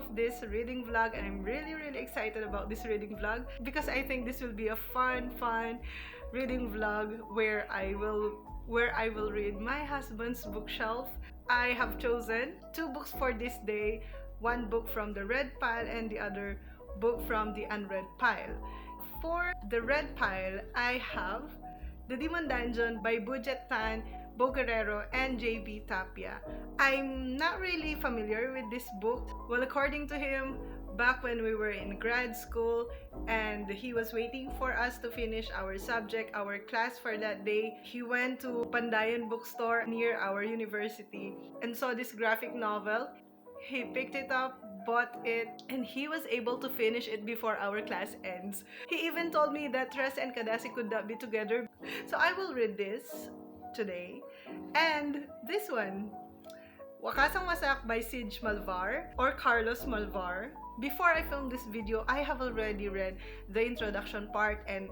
of this reading vlog, and I'm really excited about this reading vlog because I think this will be a fun reading vlog where I will read my husband's bookshelf. I have chosen 2 books for this day, 1 book from the red pile and the other book from the unread pile. For the red pile, I have The Demon Dungeon by Budget Tan, Bo Guerrero, and J.B. Tapia. I'm not really familiar with this book. Well, according to him, back when we were in grad school and he was waiting for us to finish our subject, our class for that day, he went to Pandayan bookstore near our university and saw this graphic novel. He picked it up, bought it, and he was able to finish it before our class ends. He even told me that Tres and Kadasi could not be together. So I will read this today. And this one, Wakasang Wasak by Sige Malvar or Carlos Malvar. Before I film this video, I have already read the introduction part, and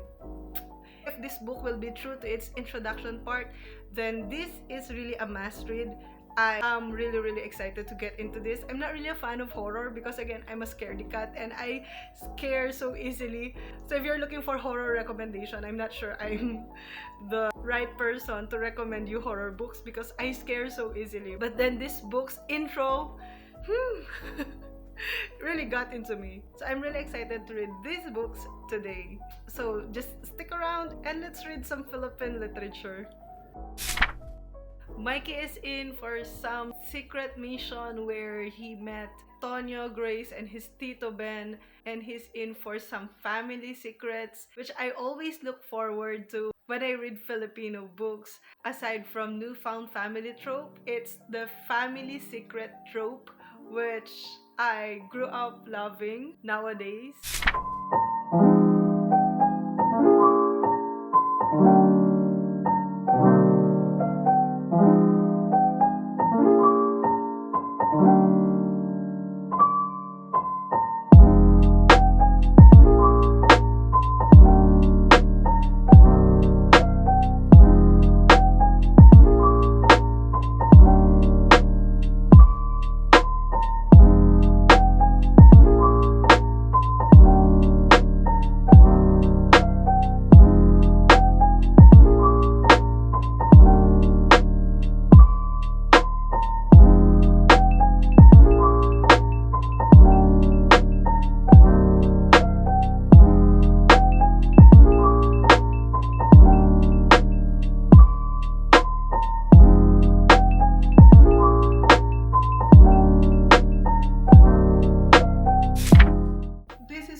if this book will be true to its introduction part, then this is really a must read. I am really excited to get into this. I'm not really a fan of horror because again, I'm a scaredy cat and I scare so easily. So if you're looking for horror recommendation, I'm not sure I'm the right person to recommend you horror books because I scare so easily. But then this book's intro really got into me. So I'm really excited to read these books today. So just stick around and let's read some Philippine literature. Mikey is in for some secret mission where he met Tonyo, Grace, and his Tito Ben, and he's in for some family secrets, which I always look forward to when I read Filipino books. Aside from newfound family trope, it's the family secret trope, which I grew up loving nowadays.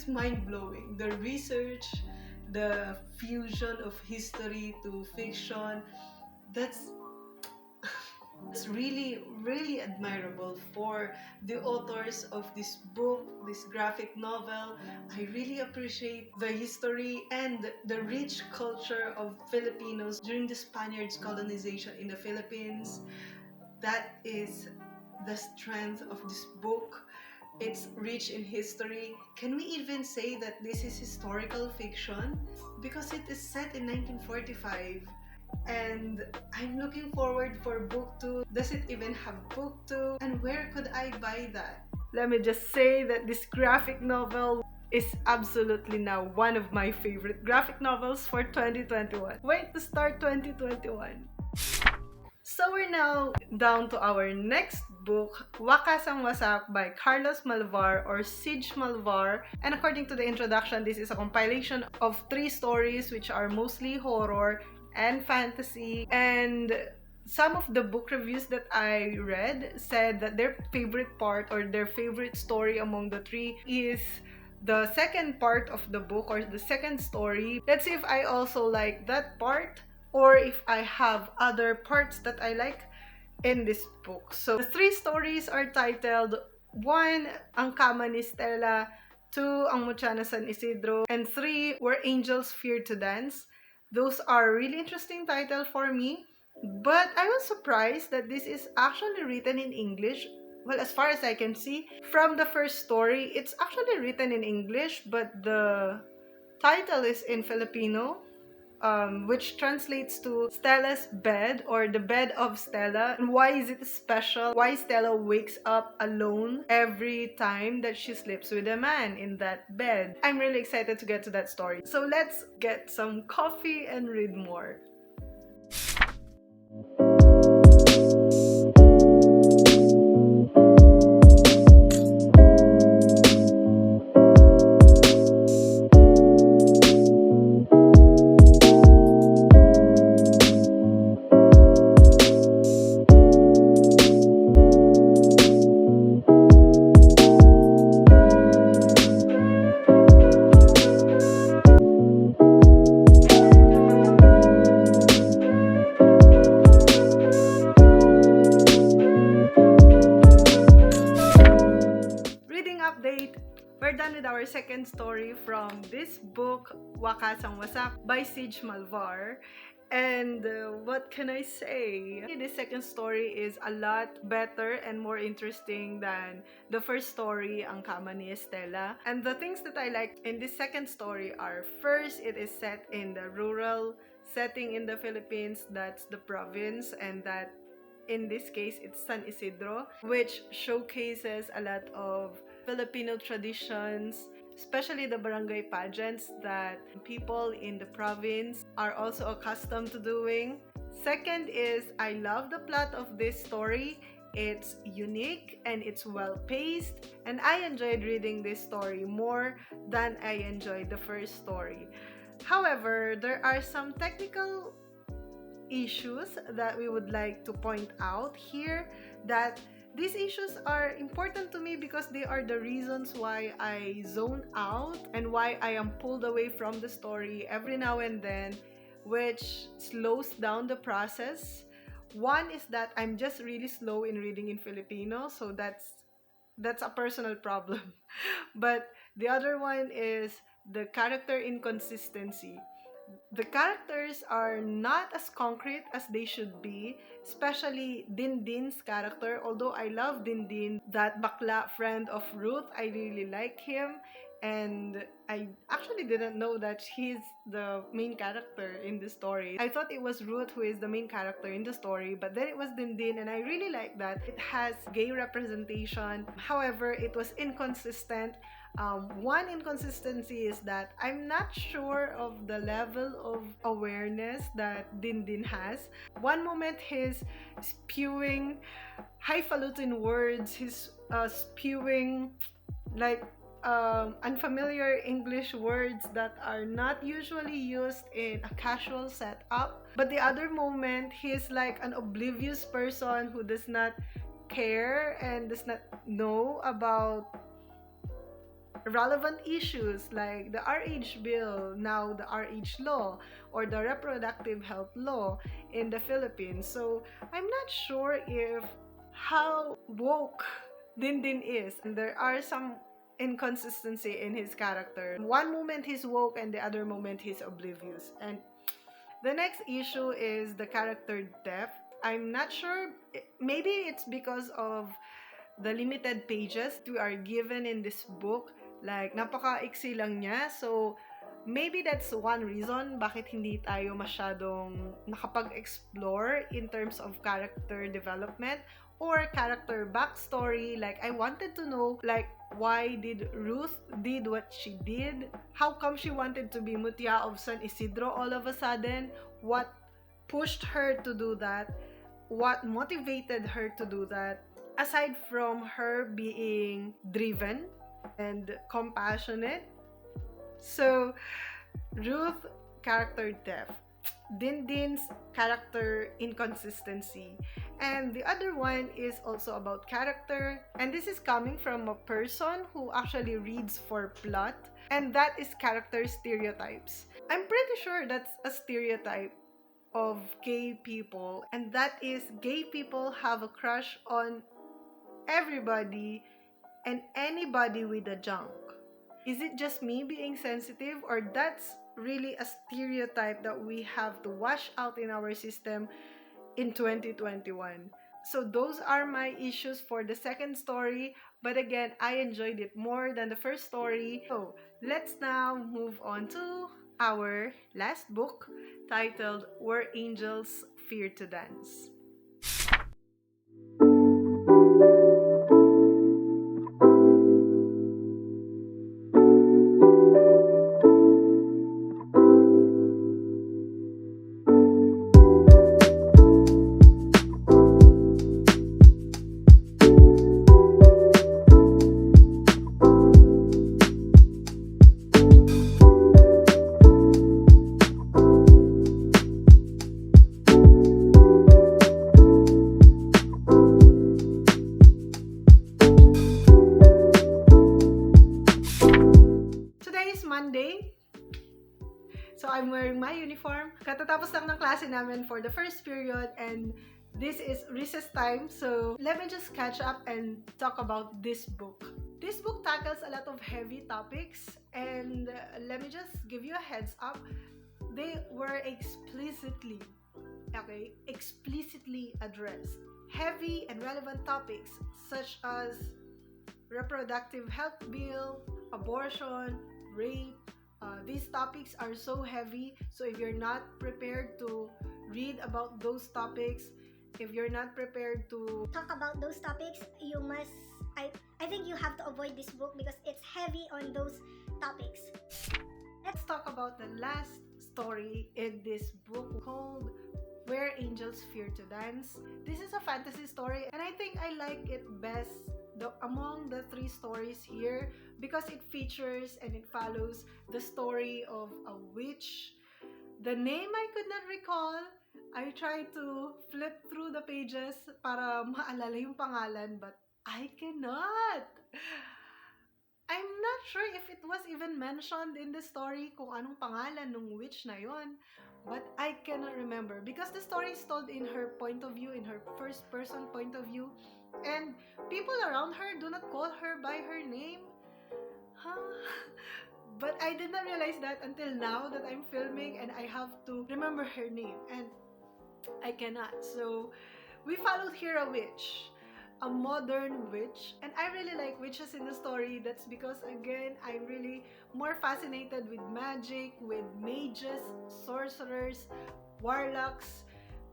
Mind-blowing. The research, the fusion of history to fiction, that's really admirable for the authors of this book, this graphic novel. I really appreciate the history and the rich culture of Filipinos during the Spaniards' colonization in the Philippines. That is the strength of this book. It's rich in history. Can we even say that this is historical fiction? Because it is set in 1945. And I'm looking forward for book 2. Does it even have book 2? And where could I buy that? Let me just say that this graphic novel is absolutely now one of my favorite graphic novels for 2021. Wait to start 2021. So we're now down to our next book, Wakasang Wasak by Carlos Malvar or Sige Malvar. And according to the introduction, this is a compilation of 3 stories which are mostly horror and fantasy. And some of the book reviews that I read said that their favorite part or their favorite story among the 3 is the second part of the book or the second story. Let's see if I also like that part, or if I have other parts that I like in this book. So the 3 stories are titled 1, Ang Kama ni Stella, 2, Ang Mutya na San Isidro, and 3, Where Angels Fear to Dance. Those are really interesting titles for me, but I was surprised that this is actually written in English. Well, as far as I can see from the first story, it's actually written in English, but the title is in Filipino. which translates to Stella's bed or the bed of Stella. And why is it special? Why Stella wakes up alone every time that she sleeps with a man in that bed? I'm really excited to get to that story. So let's get some coffee and read more. Update. We're done with our second story from this book, Wakasang Wasak by Sige Malvar. And what can I say? This second story is a lot better and more interesting than the first story, Ang Kama ni Estela. And the things that I liked in this second story are, first, it is set in the rural setting in the Philippines, that's the province, and that in this case, it's San Isidro, which showcases a lot of Filipino traditions, especially the barangay pageants that people in the province are also accustomed to doing. Second is, I love the plot of this story. It's unique and it's well-paced, and I enjoyed reading this story more than I enjoyed the first story. However, there are some technical issues that we would like to point out here, that these issues are important to me because they are the reasons why I zone out and why I am pulled away from the story every now and then, which slows down the process. One is that I'm just really slow in reading in Filipino, so that's a personal problem. But the other one is the character inconsistency. The characters are not as concrete as they should be, especially Dindin's character. Although I love Dindin, that bakla friend of Ruth, I really like him. And I actually didn't know that he's the main character in the story. I thought it was Ruth who is the main character in the story, but then it was Dindin, and I really like that. It has gay representation. However, it was inconsistent. One inconsistency is that I'm not sure of the level of awareness that Dindin has. One moment he's spewing highfalutin words, he's spewing like unfamiliar English words that are not usually used in a casual setup. But the other moment, he's like an oblivious person who does not care and does not know about relevant issues like the RH bill, now the RH law, or the reproductive health law in the Philippines. So I'm not sure if how woke Dindin is. And there are some inconsistency in his character. One moment he's woke and the other moment he's oblivious. And the next issue is the character depth. I'm not sure, maybe it's because of the limited pages we are given in this book. Like, napaka-iksi lang niya. So, maybe that's one reason bakit hindi tayo masyadong nakapag-explore in terms of character development or character backstory. Like, I wanted to know, like, why did Ruth did what she did? How come she wanted to be Mutya of San Isidro all of a sudden? What pushed her to do that? What motivated her to do that? Aside from her being driven and compassionate. So, Ruth character depth, Dindin's character inconsistency, and the other one is also about character, and this is coming from a person who actually reads for plot, and that is character stereotypes. I'm pretty sure that's a stereotype of gay people, and that is gay people have a crush on everybody and anybody with a junk. Is it just me being sensitive, or that's really a stereotype that we have to wash out in our system in 2021? So those are my issues for the second story, but again, I enjoyed it more than the first story. So let's now move on to our last book titled Where Angels Fear to Dance. Monday. So I'm wearing my uniform. Katatapos lang ng klase namin for the first period and this is recess time. So let me just catch up and talk about this book. This book tackles a lot of heavy topics and let me just give you a heads up. They were explicitly addressed. Heavy and relevant topics such as reproductive health bill, abortion, rape. These topics are so heavy, so if you're not prepared to read about those topics, if you're not prepared to talk about those topics, you must, I think you have to avoid this book because it's heavy on those topics. Let's talk about the last story in this book called Where Angels Fear to Dance. This is a fantasy story and I think I like it best among the three stories here because it features and it follows the story of a witch. The name I could not recall. I tried to flip through the pages para maalala yung pangalan but I cannot. I'm not sure if it was even mentioned in the story kung anong pangalan ng witch na yon. But I cannot remember because the story is told in her point of view, in her first person point of view. And people around her do not call her by her name. Huh? But I did not realize that until now that I'm filming and I have to remember her name. And I cannot. So we followed here a witch. A modern witch. And I really like witches in the story. That's because, again, I'm really more fascinated with magic, with mages, sorcerers, warlocks,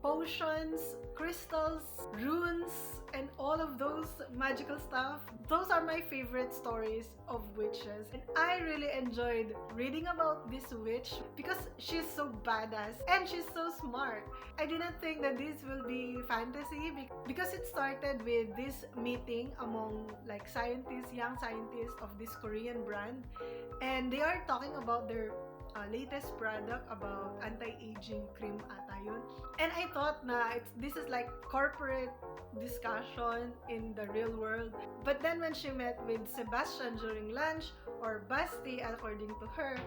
potions, crystals, runes, and all of those magical stuff. Those are my favorite stories of witches. And I really enjoyed reading about this witch because she's so badass and she's so smart. I didn't think that this will be fantasy because it started with this meeting among like scientists, young scientists of this Korean brand, and they are talking about their latest product about anti-aging cream ata yun. And I thought na this is like corporate discussion in the real world. But then when she met with Sebastian during lunch, or Basti according to her,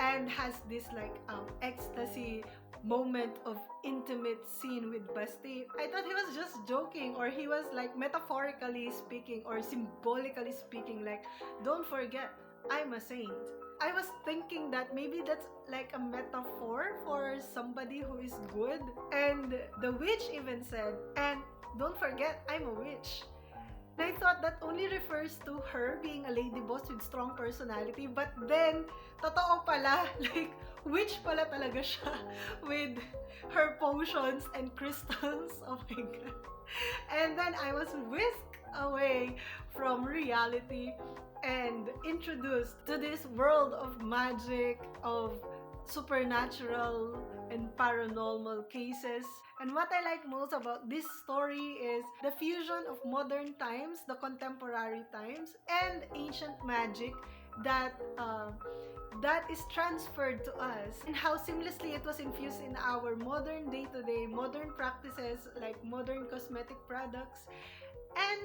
and has this like ecstasy moment of intimate scene with Basti, I thought he was just joking or he was like metaphorically speaking or symbolically speaking like, don't forget, I'm a saint. I was thinking that maybe that's like a metaphor for somebody who is good. And the witch even said, and don't forget, I'm a witch. And I thought that only refers to her being a lady boss with strong personality. But then, totoo pala, like, witch pala talaga siya with her potions and crystals. Oh my God. And then I was whisked away from reality and introduced to this world of magic, of supernatural and paranormal cases. And what I like most about this story is the fusion of modern times, the contemporary times, and ancient magic that is transferred to us, and how seamlessly it was infused in our modern day-to-day, modern practices like modern cosmetic products and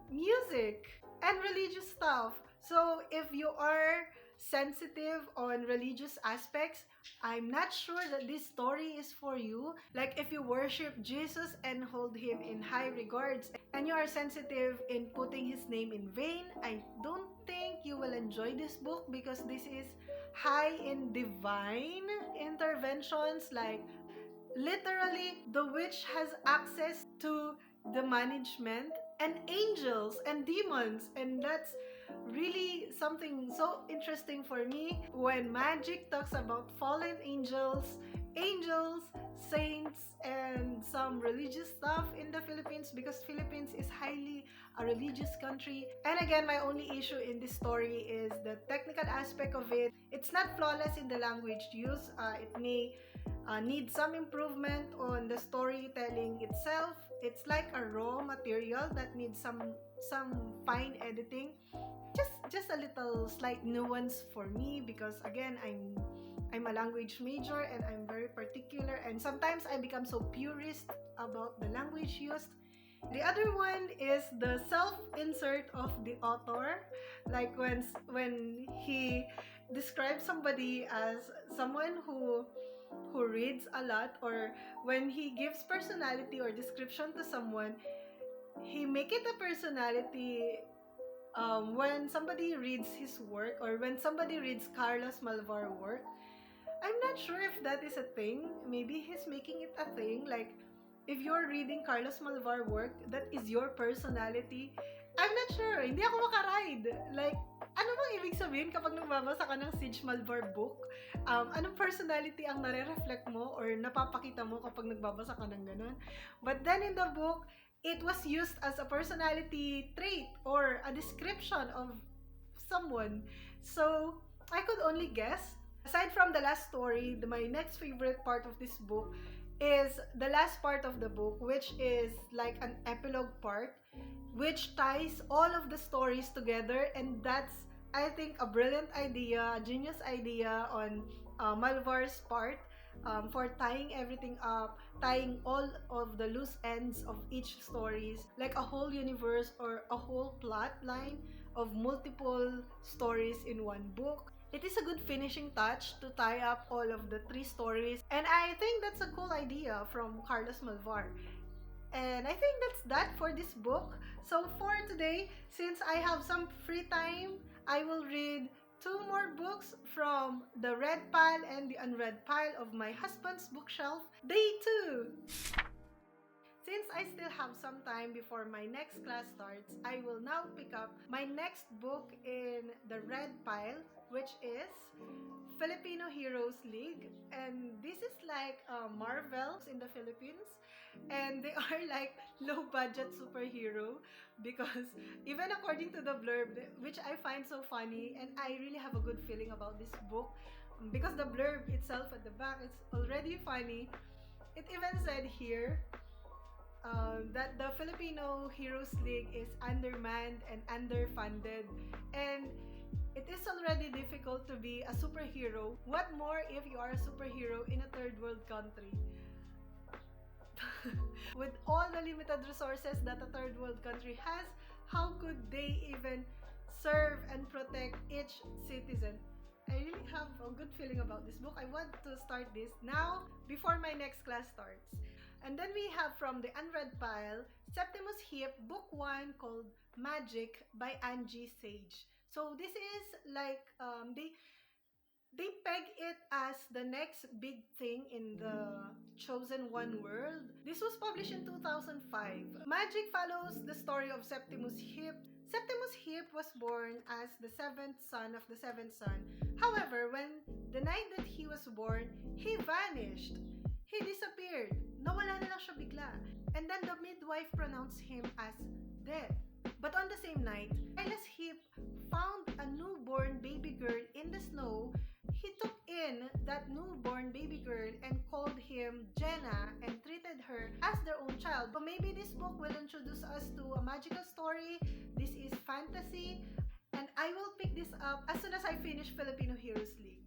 music and religious stuff. So if you are sensitive on religious aspects, I'm not sure that this story is for you. Like if you worship Jesus and hold him in high regards and you are sensitive in putting his name in vain, I don't think you will enjoy this book because this is high in divine interventions. Like literally, the witch has access to the management and angels and demons, and that's really something so interesting for me when magic talks about fallen angels, saints, and some religious stuff in the Philippines, because Philippines is highly a religious country. And again, my only issue in this story is the technical aspect of it. It's not flawless in the language used. It may need some improvement on the storytelling itself. It's like a raw material that needs some fine editing. Just a little slight nuance for me, because again, I'm a language major and I'm very particular, and sometimes I become so purist about the language used. The other one is the self-insert of the author, like when he describes somebody as someone who reads a lot, or when he gives personality or description to someone, he make it a personality. When somebody reads his work, or when somebody reads Carlos Malvar work, I'm not sure if that is a thing. Maybe he's making it a thing. Like, if you're reading Carlos Malvar work, that is your personality. I'm not sure. Hindi ako makaride. Like, ano bang ibig sabihin kapag nagbabasa ka ng Siege Malvar book? Anong personality ang nare-reflect mo or napapakita mo kapag nagbabasa ka ng ganun? But then in the book, it was used as a personality trait or a description of someone. So, I could only guess. Aside from the last story, my next favorite part of this book is the last part of the book, which is like an epilogue part, which ties all of the stories together. And that's, I think, a brilliant idea, a genius idea on Malvar's part, for tying everything up, tying all of the loose ends of each stories, like a whole universe or a whole plot line of multiple stories in one book. It is a good finishing touch to tie up all of the 3 stories, and I think that's a cool idea from Carlos Malvar. And I think that's that for this book. So for today, since I have some free time, I will read 2 more books from the read pile and the unread pile of my husband's bookshelf, day 2. Since I still have some time before my next class starts, I will now pick up my next book in the red pile, which is Filipino Heroes League. And this is like Marvels in the Philippines. And they are like low-budget superhero, because even according to the blurb, which I find so funny, and I really have a good feeling about this book, because the blurb itself at the back is already funny. It even said here, that the Filipino Heroes League is undermanned and underfunded, and it is already difficult to be a superhero. What more if you are a superhero in a third world country? With all the limited resources that a third world country has, how could they even serve and protect each citizen? I really have a good feeling about this book. I want to start this now before my next class starts. And then we have from the unread pile, Septimus Heap, book 1 called Magic by Angie Sage. So this is like, they peg it as the next big thing in the Chosen One world. This was published in 2005. Magic follows the story of Septimus Heap. Septimus Heap was born as the 7th son of the 7th son. However, when the night that he was born, he vanished. He disappeared. Nawala na lang siya bigla. And then the midwife pronounced him as dead. But on the same night, Silas Heap found a newborn baby girl in the snow. He took in that newborn baby girl and called him Jenna and treated her as their own child. So maybe this book will introduce us to a magical story. This is fantasy, and I will pick this up as soon as I finish Filipino Heroes League.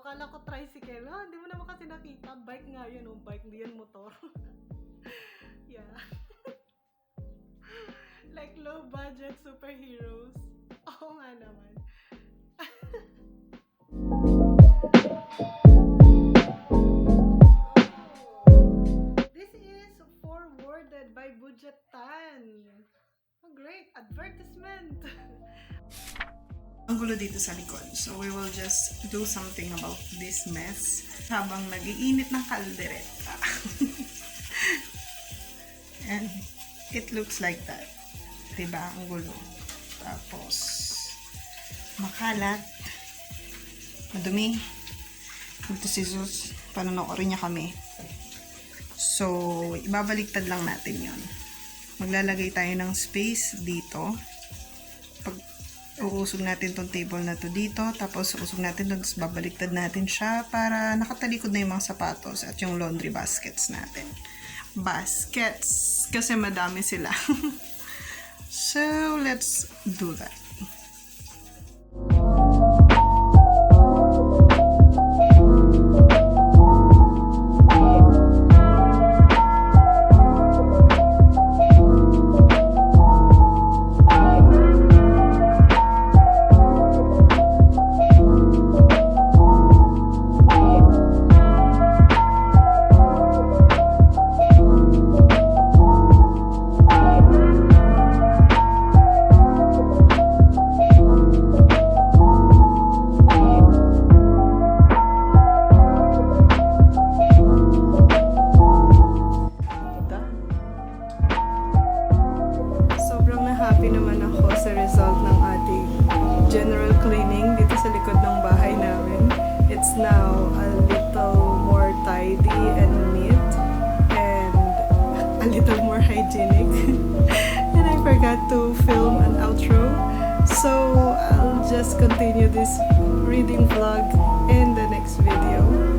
Kala ko tricycle. Hindi mo naman kasi nakita. Bike nga yun, oh. Bike, hindi yan motor. Yeah. Like low budget superheroes. Oo nga naman. This is forwarded by Budgetan. Oh, great advertisement. Ang gulo dito sa likod. So, we will just do something about this mess habang nag-iinit ng kaldereta. And it looks like that. Diba? Ang gulo. Tapos, makalat. Madumi. Ito si Zeus. Panonoorin niya kami. So, ibabaliktad lang natin yon. Maglalagay tayo ng space dito. Pag uusog natin tong table na to dito, tapos usog natin doon, tapos babaliktad natin siya para nakatalikod na yung mga sapatos at yung laundry baskets natin. Baskets! Kasi madami sila. So, let's do that. Happy naman ako sa result ng ating general cleaning dito sa likod ng bahay namin. It's now a little more tidy and neat and a little more hygienic. And I forgot to film an outro, so I'll just continue this reading vlog in the next video.